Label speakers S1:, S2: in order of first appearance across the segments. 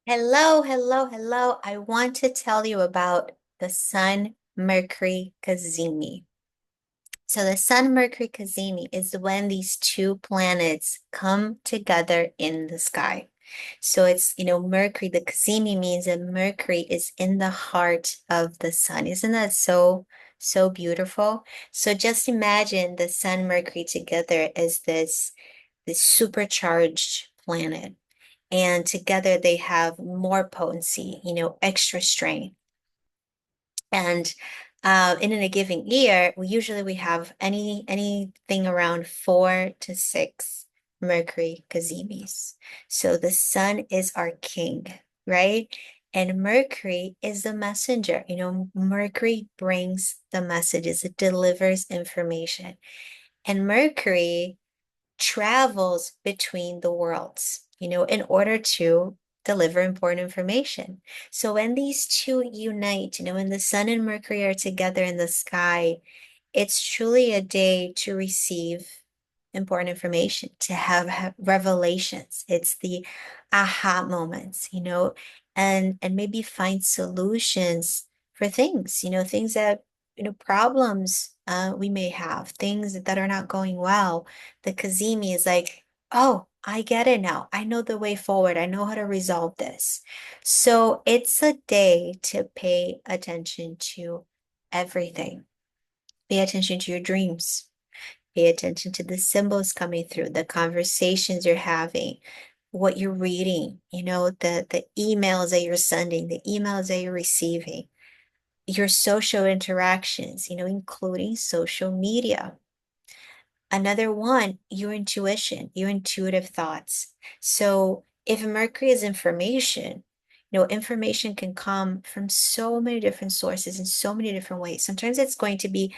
S1: Hello, hello, hello. I want to tell you about the Sun Mercury Cazimi. So, the Sun Mercury Cazimi is when these two planets come together in the sky. So, Mercury, the Cazimi means that Mercury is in the heart of the sun. Isn't that so beautiful? So, just imagine the Sun Mercury together as this supercharged planet, and together they have more potency, extra strength. And in a given year, we have anything around 4 to 6 Mercury Cazimis. So the sun is our king, right? And Mercury is the messenger. Mercury brings the messages, it delivers information. And Mercury travels between the worlds, in order to deliver important information. So when these two unite, when the sun and Mercury are together in the sky, it's truly a day to receive important information, to have revelations. It's the aha moments, and maybe find solutions for things, things that, problems we may have, things that are not going well. The Kazemi is like, oh, I get it now. I know the way forward. I know how to resolve this. So it's a day to pay attention to everything. Pay attention to your dreams. Pay attention to the symbols coming through, the conversations you're having, what you're reading, the emails that you're sending, the emails that you're receiving, your social interactions, including social media. Another one, your intuition, your intuitive thoughts. So if Mercury is information, information can come from so many different sources in so many different ways. Sometimes it's going to be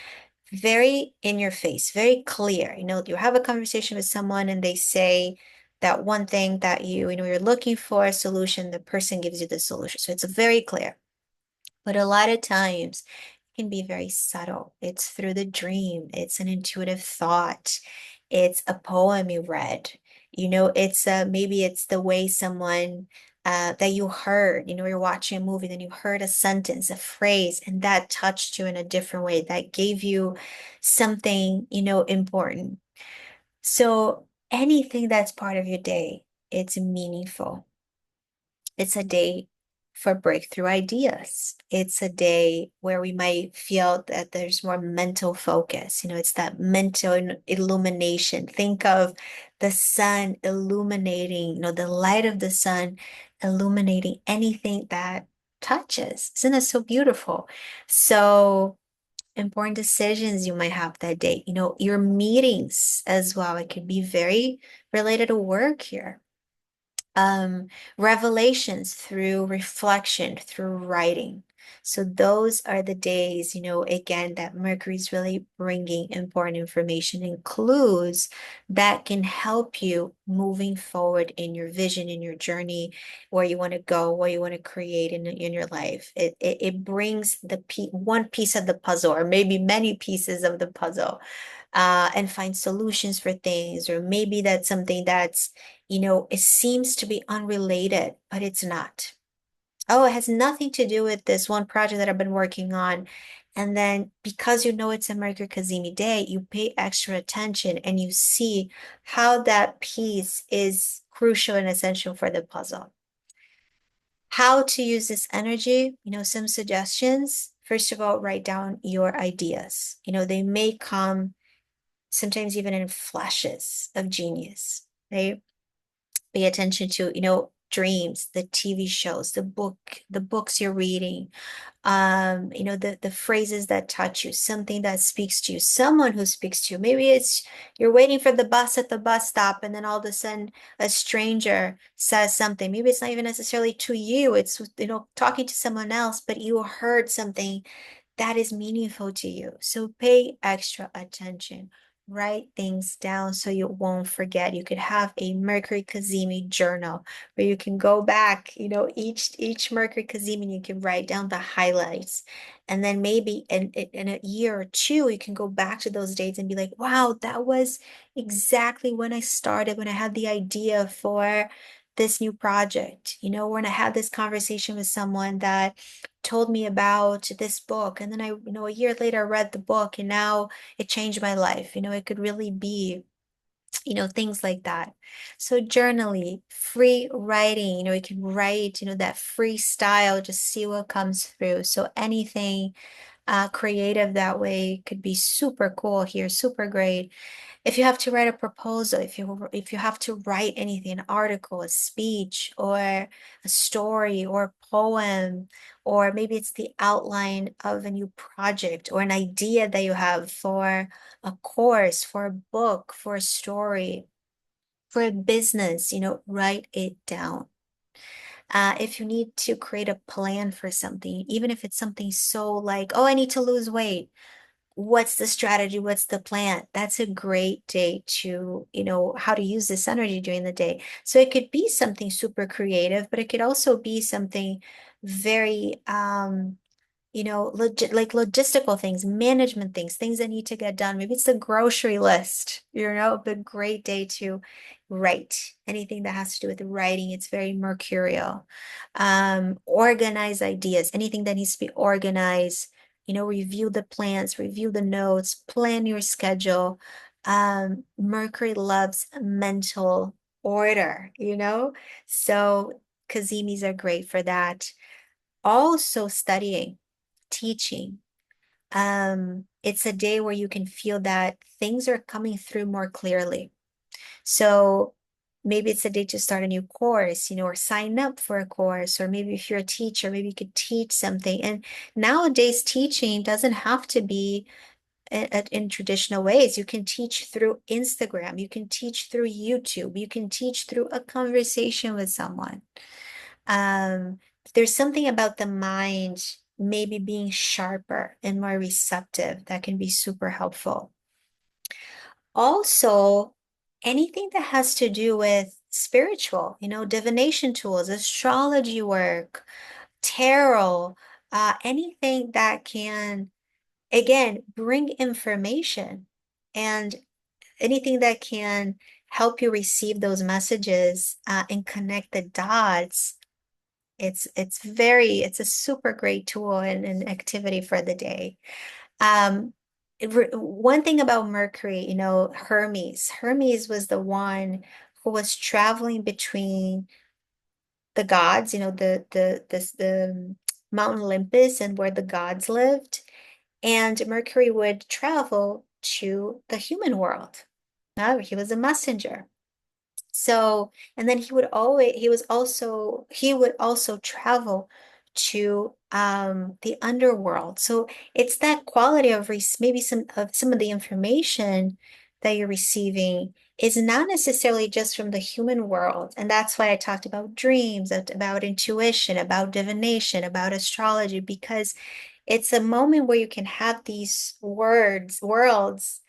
S1: very in your face, very clear. You have a conversation with someone and they say that one thing that you're looking for a solution, the person gives you the solution. So it's very clear. But a lot of times it can be very subtle. It's through the dream, it's an intuitive thought, it's a poem you read. It's maybe it's the way someone that you heard, you're watching a movie, then you heard a sentence, a phrase, and that touched you in a different way, that gave you something, important. So anything that's part of your day, it's meaningful. It's a day for breakthrough ideas. It's a day where we might feel that there's more mental focus. It's that mental illumination. Think of the sun illuminating, the light of the sun illuminating anything that touches. Isn't that so beautiful? So, important decisions you might have that day, your meetings as well. It could be very related to work here. um, Revelations through reflection, through writing. So those are the days, again, that Mercury's really bringing important information and clues that can help you moving forward in your vision, in your journey, where you want to go, what you want to create in your life. It brings one piece of the puzzle, or maybe many pieces of the puzzle, and find solutions for things. Or maybe that's something that's, it seems to be unrelated, but it's not. Oh, it has nothing to do with this one project that I've been working on. And then because it's a Mercury Kazemi day, you pay extra attention and you see how that piece is crucial and essential for the puzzle. How to use this energy, some suggestions. First of all, write down your ideas. They may come sometimes even in flashes of genius, right? Pay attention to, dreams, the TV shows, the books you're reading, the phrases that touch you, something that speaks to you, someone who speaks to you. Maybe it's you're waiting for the bus at the bus stop, and then all of a sudden a stranger says something. Maybe it's not even necessarily to you, it's, talking to someone else, but you heard something that is meaningful to you. So pay extra attention. Write things down so you won't forget. You could have a Mercury Cazimi journal where you can go back, each Mercury Cazimi, you can write down the highlights. And then maybe in a year or two, you can go back to those dates and be like, wow, that was exactly when I started, when I had the idea for this new project, when I had this conversation with someone that told me about this book, and then a year later I read the book and now it changed my life. It could really be, things like that. So journaling, free writing, you can write, that freestyle, just see what comes through. So anything creative that way could be super cool here, super great. If you have to write a proposal, if you have to write anything, an article, a speech, or a story, or a poem, or maybe it's the outline of a new project or an idea that you have for a course, for a book, for a story, for a business, write it down. If you need to create a plan for something, even if it's something so like, oh, I need to lose weight. What's the strategy? What's the plan? That's a great day to, how to use this energy during the day. So it could be something super creative, but it could also be something very, like logistical things, management things, things that need to get done. Maybe it's the grocery list, a great day to write. Anything that has to do with writing, it's very mercurial. Organize ideas, anything that needs to be organized, review the plans, review the notes, plan your schedule. Mercury loves mental order, so Cazimis are great for that. Also studying, teaching. It's a day where you can feel that things are coming through more clearly. So maybe it's a day to start a new course, or sign up for a course, or maybe if you're a teacher, maybe you could teach something. And nowadays, teaching doesn't have to be in traditional ways. You can teach through Instagram, you can teach through YouTube, you can teach through a conversation with someone. Um, there's something about the mind maybe being sharper and more receptive that can be super helpful. Also, anything that has to do with spiritual, divination tools, astrology work, tarot, anything that can, again, bring information and anything that can help you receive those messages and connect the dots. It's a super great tool and an activity for the day. Um, One thing about Mercury, Hermes was the one who was traveling between the gods, the Mountain Olympus and where the gods lived. And Mercury would travel to the human world. He was a messenger. So, and then he would also travel to the underworld. So it's that quality of maybe some of the information that you're receiving is not necessarily just from the human world. And that's why I talked about dreams, about intuition, about divination, about astrology, because it's a moment where you can have these worlds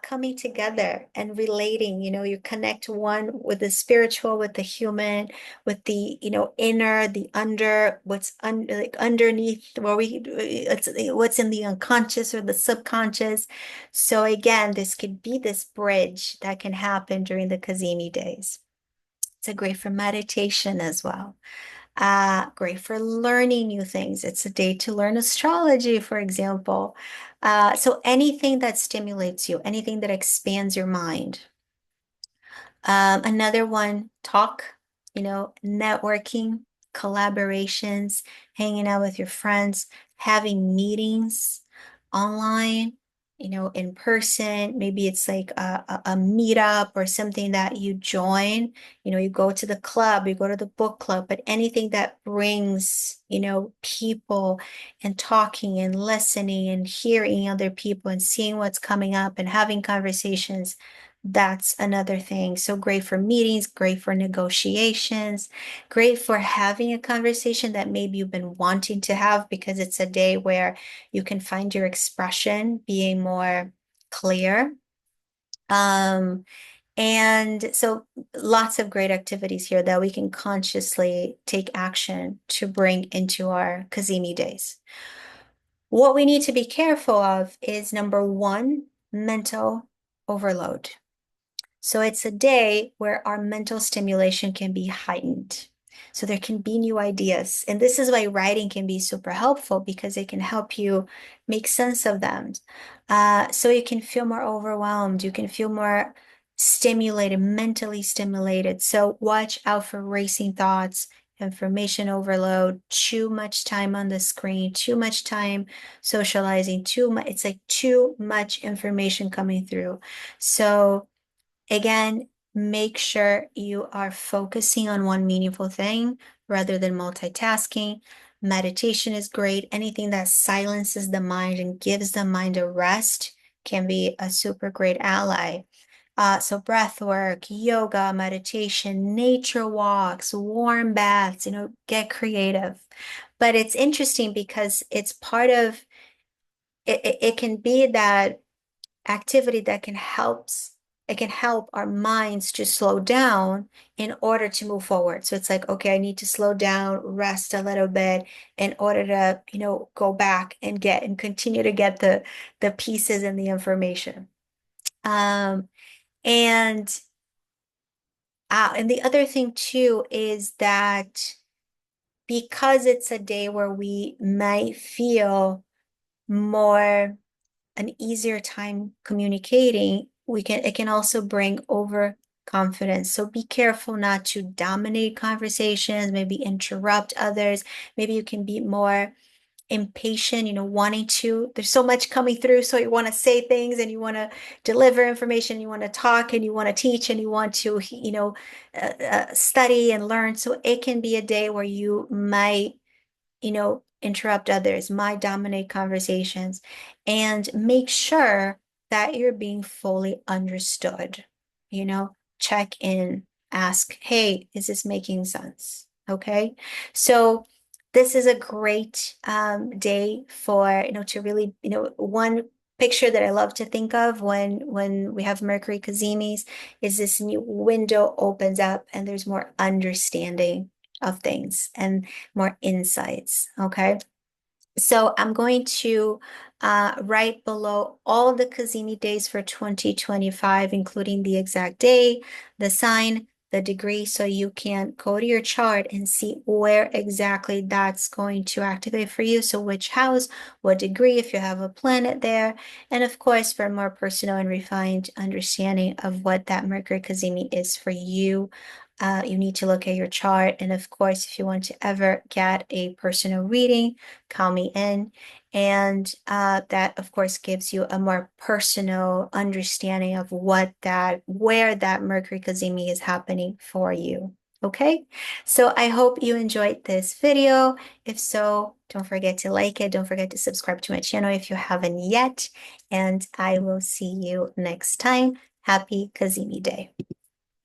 S1: coming together and relating. You connect one with the spiritual, with the human, with the, inner, the under, like underneath, what's in the unconscious or the subconscious. So again, this could be this bridge that can happen during the Cazimi days. It's a great for meditation as well. Great for learning new things. It's a day to learn astrology, for example. So anything that stimulates you, anything that expands your mind. Another one, talk, networking, collaborations, hanging out with your friends, having meetings online, in person. Maybe it's like a meetup or something that you join. You go to the club, you go to the book club, but anything that brings, people and talking and listening and hearing other people and seeing what's coming up and having conversations. That's another thing. So great for meetings, great for negotiations, great for having a conversation that maybe you've been wanting to have because it's a day where you can find your expression being more clear. Um, and so lots of great activities here that we can consciously take action to bring into our Cazimi days. What we need to be careful of is number one, mental overload. So it's a day where our mental stimulation can be heightened. So there can be new ideas. And this is why writing can be super helpful because it can help you make sense of them. So you can feel more overwhelmed. You can feel more stimulated, mentally stimulated. So watch out for racing thoughts, information overload, too much time on the screen, too much time socializing, too much. It's like too much information coming through. So again, make sure you are focusing on one meaningful thing rather than multitasking. Meditation is great. Anything that silences the mind and gives the mind a rest can be a super great ally. So breath work, yoga, meditation, nature walks, warm baths, get creative. But it's interesting because it's part of it can be that activity that can help our minds to slow down in order to move forward. So it's like, okay, I need to slow down, rest a little bit in order to, go back and get and continue to get the pieces and the information. Um, and and the other thing too is that because it's a day where we might feel more an easier time communicating, it can also bring overconfidence. So be careful not to dominate conversations, maybe interrupt others. Maybe you can be more impatient, wanting to, there's so much coming through. So you want to say things and you want to deliver information, you want to talk and you want to teach and you want to, study and learn. So it can be a day where you might interrupt others, might dominate conversations, and make sure that you're being fully understood. Check in, ask, hey, is this making sense? Okay. So this is a great day for, to really, one picture that I love to think of when we have Mercury Cazimis is this new window opens up and there's more understanding of things and more insights. Okay. So I'm going to write below all the Cazimi days for 2025, including the exact day, the sign, the degree, so you can go to your chart and see where exactly that's going to activate for you. So which house, what degree, if you have a planet there. And of course, for more personal and refined understanding of what that Mercury Cazimi is for you, you need to look at your chart. And of course, if you want to ever get a personal reading, call me in. And that, of course, gives you a more personal understanding of where that Mercury Cazimi is happening for you. Okay, so I hope you enjoyed this video. If so, don't forget to like it. Don't forget to subscribe to my channel if you haven't yet. And I will see you next time. Happy Cazimi Day.